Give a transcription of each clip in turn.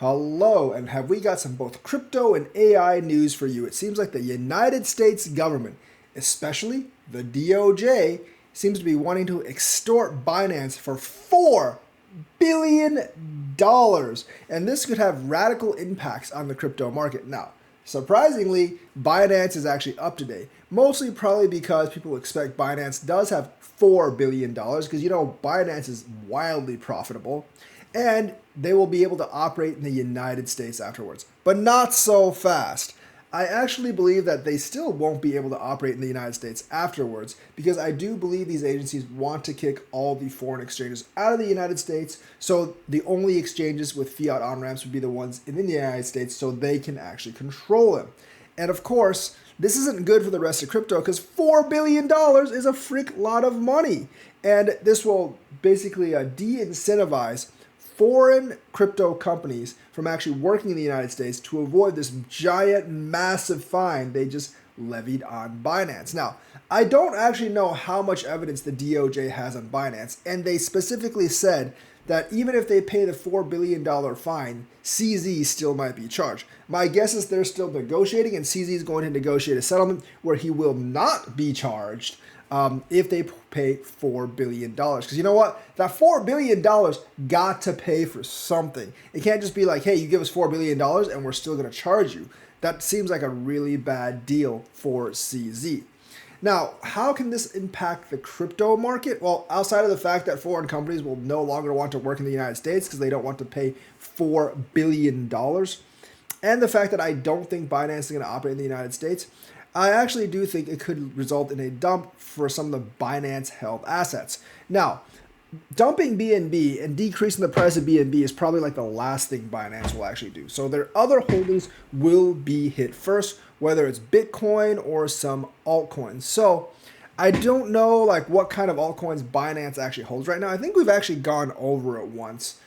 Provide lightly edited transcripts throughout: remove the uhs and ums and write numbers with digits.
Hello, and have we got some both crypto and AI news for you? It seems like the United States government, especially the DOJ, seems to be wanting to extort Binance for $4 billion. And this could have radical impacts on the crypto market. Now, surprisingly, Binance is actually up today, mostly probably because people expect Binance does have $4 billion because Binance is wildly profitable and they will be able to operate in the United States afterwards, but not so fast. I actually believe that they still won't be able to operate in the United States afterwards because I do believe these agencies want to kick all the foreign exchanges out of the United States. So the only exchanges with fiat on-ramps would be the ones in the United States so they can actually control them. And of course, this isn't good for the rest of crypto because $4 billion is a freak lot of money. And this will basically de-incentivize foreign crypto companies from actually working in the United States to avoid this giant, massive fine they just levied on Binance. Now, I don't actually know how much evidence the DOJ has on Binance, and they specifically said that even if they pay the $4 billion fine, CZ still might be charged. My guess is they're still negotiating, and CZ is going to negotiate a settlement where he will not be charged if they pay $4 billion. Because you know what? That $4 billion got to pay for something. It can't just be like, hey, you give us $4 billion and we're still going to charge you. That seems like a really bad deal for CZ. Now, how can this impact the crypto market? Well, outside of the fact that foreign companies will no longer want to work in the United States because they don't want to pay $4 billion, and the fact that I don't think Binance is going to operate in the United States, I actually do think it could result in a dump for some of the Binance held assets. Now, dumping BNB and decreasing the price of BNB is probably like the last thing Binance will actually do. So their other holdings will be hit first, whether it's Bitcoin or some altcoins. So I don't know what kind of altcoins Binance actually holds right now. I think we've actually gone over it once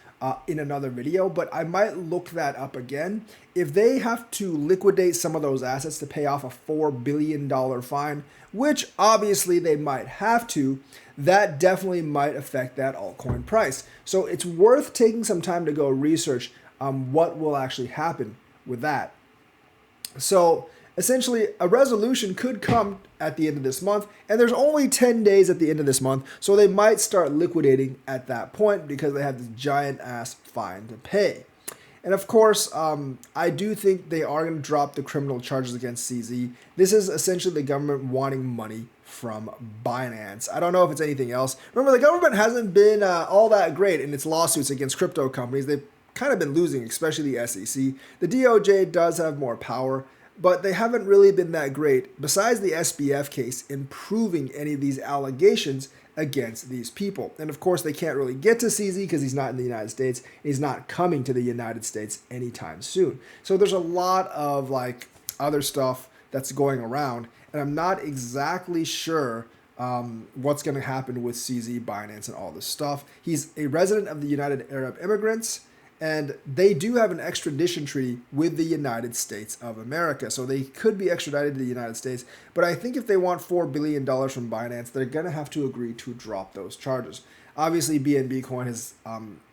in another video, but I might look that up again. If they have to liquidate some of those assets to pay off a $4 billion fine, which obviously they might have to, that definitely might affect that altcoin price. So it's worth taking some time to go research what will actually happen with that. So essentially, a resolution could come at the end of this month, and there's only 10 days at the end of this month, so they might start liquidating at that point because they have this giant ass fine to pay. And of course, I do think they are going to drop the criminal charges against CZ. This is essentially the government wanting money from Binance. I don't know if it's anything else. Remember, the government hasn't been all that great in its lawsuits against crypto companies. They've kind of been losing, especially the SEC. The DOJ does have more power, but they haven't really been that great, besides the SBF case, in proving any of these allegations against these people. And of course, they can't really get to CZ because he's not in the United States. He's not coming to the United States anytime soon. So there's a lot of other stuff that's going around, and I'm not exactly sure what's going to happen with CZ, Binance, and all this stuff. He's a resident of the United Arab Emirates, and they do have an extradition treaty with the United States of America. So they could be extradited to the United States. But I think if they want $4 billion from Binance, they're going to have to agree to drop those charges. Obviously, BNB Coin has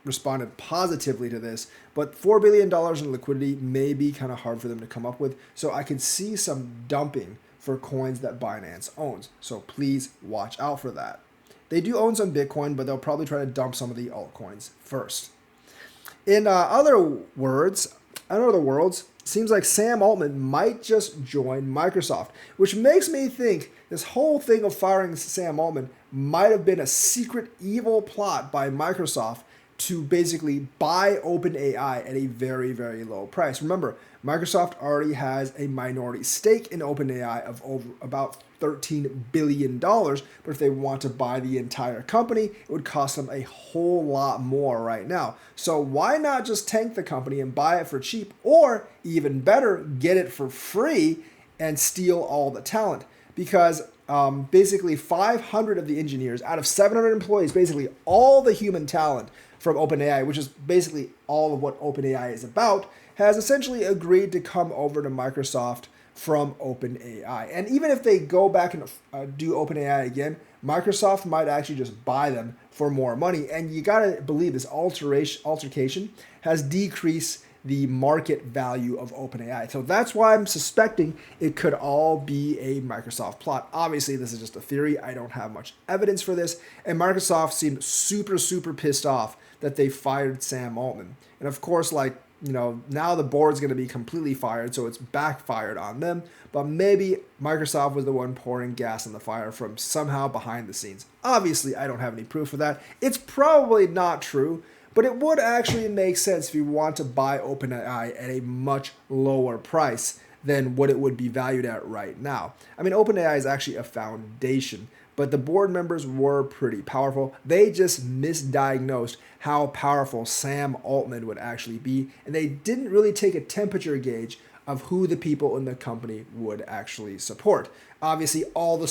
responded positively to this, but $4 billion in liquidity may be kind of hard for them to come up with. So I could see some dumping for coins that Binance owns. So please watch out for that. They do own some Bitcoin, but they'll probably try to dump some of the altcoins first. In other worlds, seems like Sam Altman might just join Microsoft, which makes me think this whole thing of firing Sam Altman might have been a secret evil plot by Microsoft to basically buy OpenAI at a very, very low price. Remember, Microsoft already has a minority stake in OpenAI of about $13 billion, but if they want to buy the entire company, it would cost them a whole lot more right now. So why not just tank the company and buy it for cheap, or even better, get it for free and steal all the talent? Because basically 500 of the engineers out of 700 employees, basically all the human talent from OpenAI, which is basically all of what OpenAI is about, has essentially agreed to come over to Microsoft from OpenAI. And even if they go back and do OpenAI again, Microsoft might actually just buy them for more money. And you gotta believe this altercation has decreased the market value of OpenAI. So that's why I'm suspecting it could all be a Microsoft plot. Obviously, this is just a theory. I don't have much evidence for this. And Microsoft seemed super pissed off that they fired Sam Altman. And of course, now the board's going to be completely fired, so it's backfired on them. But maybe Microsoft was the one pouring gas on the fire from somehow behind the scenes. Obviously, I don't have any proof of that. It's probably not true, but it would actually make sense if you want to buy OpenAI at a much lower price than what it would be valued at right now. I mean, OpenAI is actually a foundation, but the board members were pretty powerful. They just misdiagnosed how powerful Sam Altman would actually be, and they didn't really take a temperature gauge of who the people in the company would actually support. Obviously, all the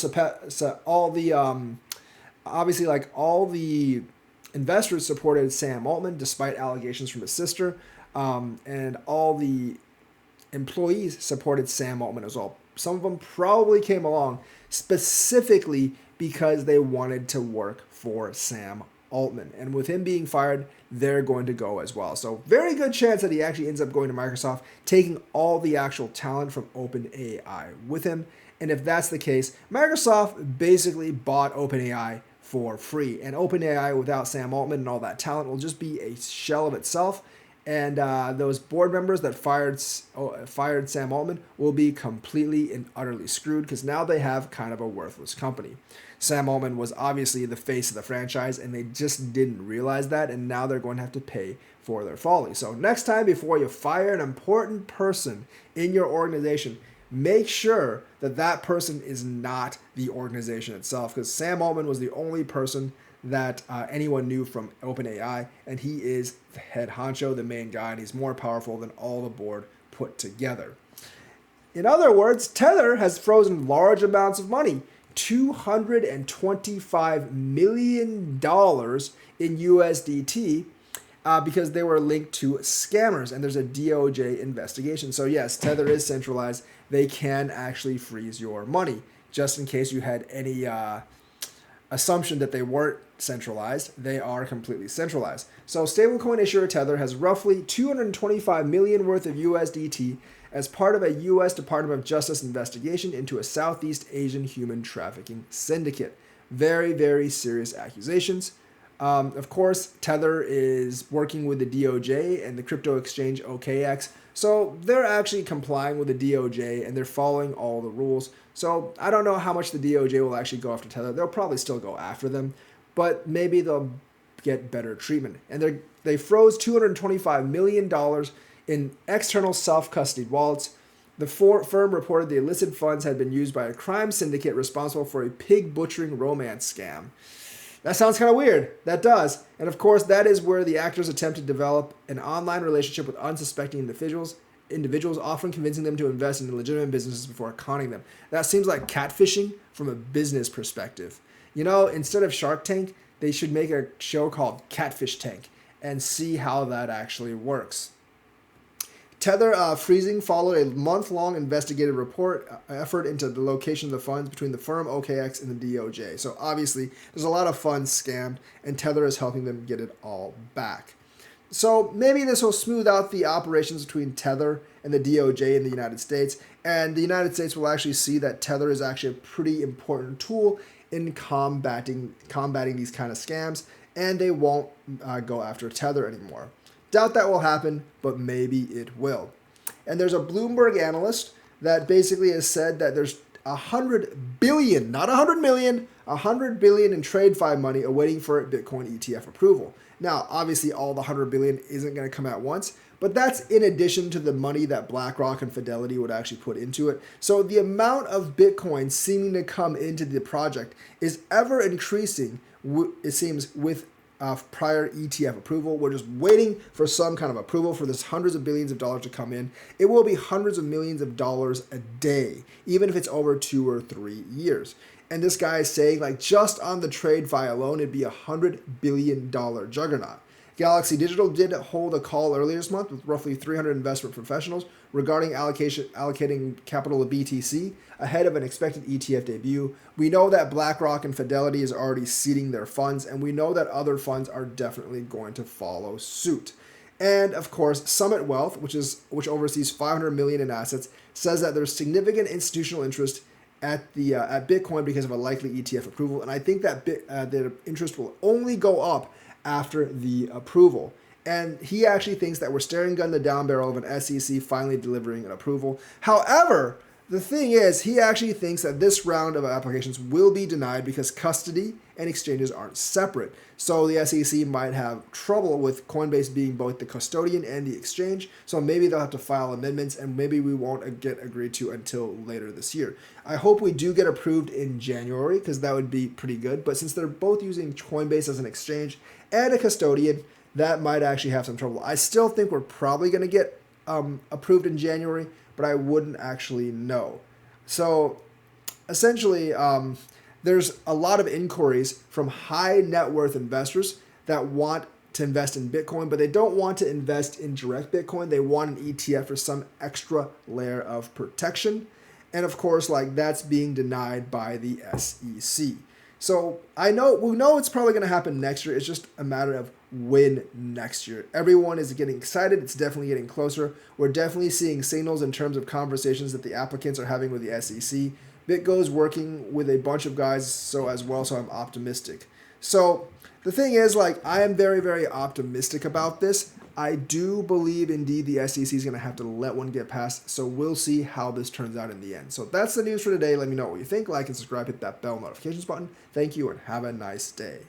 investors supported Sam Altman despite allegations from his sister, and all the employees supported Sam Altman as well. Some of them probably came along specifically because they wanted to work for Sam Altman. And with him being fired, they're going to go as well. So very good chance that he actually ends up going to Microsoft, taking all the actual talent from OpenAI with him. And if that's the case, Microsoft basically bought OpenAI for free. And OpenAI without Sam Altman and all that talent will just be a shell of itself. And those board members that fired Sam Altman will be completely and utterly screwed because now they have kind of a worthless company. Sam Altman was obviously the face of the franchise, and they just didn't realize that, and now they're going to have to pay for their folly. So next time, before you fire an important person in your organization, make sure that that person is not the organization itself, because Sam Altman was the only person that anyone knew from OpenAI, and he is the head honcho, the main guy, and he's more powerful than all the board put together. In other words, Tether has frozen large amounts of money, $225 million in USDT, because they were linked to scammers, and there's a DOJ investigation. So yes, Tether is centralized. They can actually freeze your money, just in case you had any assumption that they weren't centralized. They are completely centralized. So stablecoin issuer Tether has roughly 225 million worth of USDT as part of a U.S. Department of Justice investigation into a Southeast Asian human trafficking syndicate. Very, very serious accusations. Of course, Tether is working with the DOJ and the crypto exchange OKX, so they're actually complying with the DOJ and they're following all the rules. So I don't know how much the DOJ will actually go after Tether. They'll probably still go after them, but maybe they'll get better treatment. And they froze $225 million in external self-custodied wallets. The firm reported the illicit funds had been used by a crime syndicate responsible for a pig butchering romance scam. That sounds kind of weird. That does. And of course, that is where the actors attempt to develop an online relationship with unsuspecting individuals, often convincing them to invest in legitimate businesses before conning them. That seems like catfishing from a business perspective. You know, instead of Shark Tank, they should make a show called Catfish Tank and see how that actually works. Tether freezing followed a month-long investigative effort into the location of the funds between the firm OKX and the DOJ. So obviously, there's a lot of funds scammed, and Tether is helping them get it all back. So maybe this will smooth out the operations between Tether and the DOJ in the United States, and the United States will actually see that Tether is actually a pretty important tool in combating these kind of scams, and they won't go after Tether anymore. Doubt that will happen, but maybe it will. And there's a Bloomberg analyst that basically has said that there's 100 billion, not 100 million, 100 billion in TradeFi money awaiting for Bitcoin ETF approval. Now, obviously, all the 100 billion isn't going to come at once, but that's in addition to the money that BlackRock and Fidelity would actually put into it. So the amount of Bitcoin seeming to come into the project is ever increasing, it seems, with prior ETF approval. We're just waiting for some kind of approval for this hundreds of billions of dollars to come in. It will be hundreds of millions of dollars a day, even if it's over 2 or 3 years. And this guy is saying, like, just on the TradeFi alone, it'd be $100 billion juggernaut. Galaxy Digital did hold a call earlier this month with roughly 300 investment professionals regarding allocating capital to BTC ahead of an expected ETF debut. We know that BlackRock and Fidelity is already seeding their funds, and we know that other funds are definitely going to follow suit. And of course, Summit Wealth, which oversees 500 million in assets, says that there's significant institutional interest at Bitcoin because of a likely ETF approval. And I think that the interest will only go up after the approval. And he actually thinks that we're staring gun the down barrel of an SEC finally delivering an approval. However, the thing is, he actually thinks that this round of applications will be denied because custody and exchanges aren't separate. So the SEC might have trouble with Coinbase being both the custodian and the exchange. So maybe they'll have to file amendments, and maybe we won't get agreed to until later this year. I hope we do get approved in January because that would be pretty good. But since they're both using Coinbase as an exchange and a custodian, that might actually have some trouble. I still think we're probably going to get approved in January, but I wouldn't actually know. So essentially, there's a lot of inquiries from high net worth investors that want to invest in Bitcoin, but they don't want to invest in direct Bitcoin. They want an ETF for some extra layer of protection. And of course, like that's being denied by the SEC. So we know it's probably going to happen next year. It's just a matter of when next year. Everyone is getting excited. It's definitely getting closer. We're definitely seeing signals in terms of conversations that the applicants are having with the SEC. BitGo's working with a bunch of guys so I'm optimistic. So the thing is, like, I am very, very optimistic about this. I do believe indeed the SEC is going to have to let one get passed. So we'll see how this turns out in the end. So that's the news for today. Let me know what you think. Like and subscribe. Hit that bell notifications button. Thank you and have a nice day.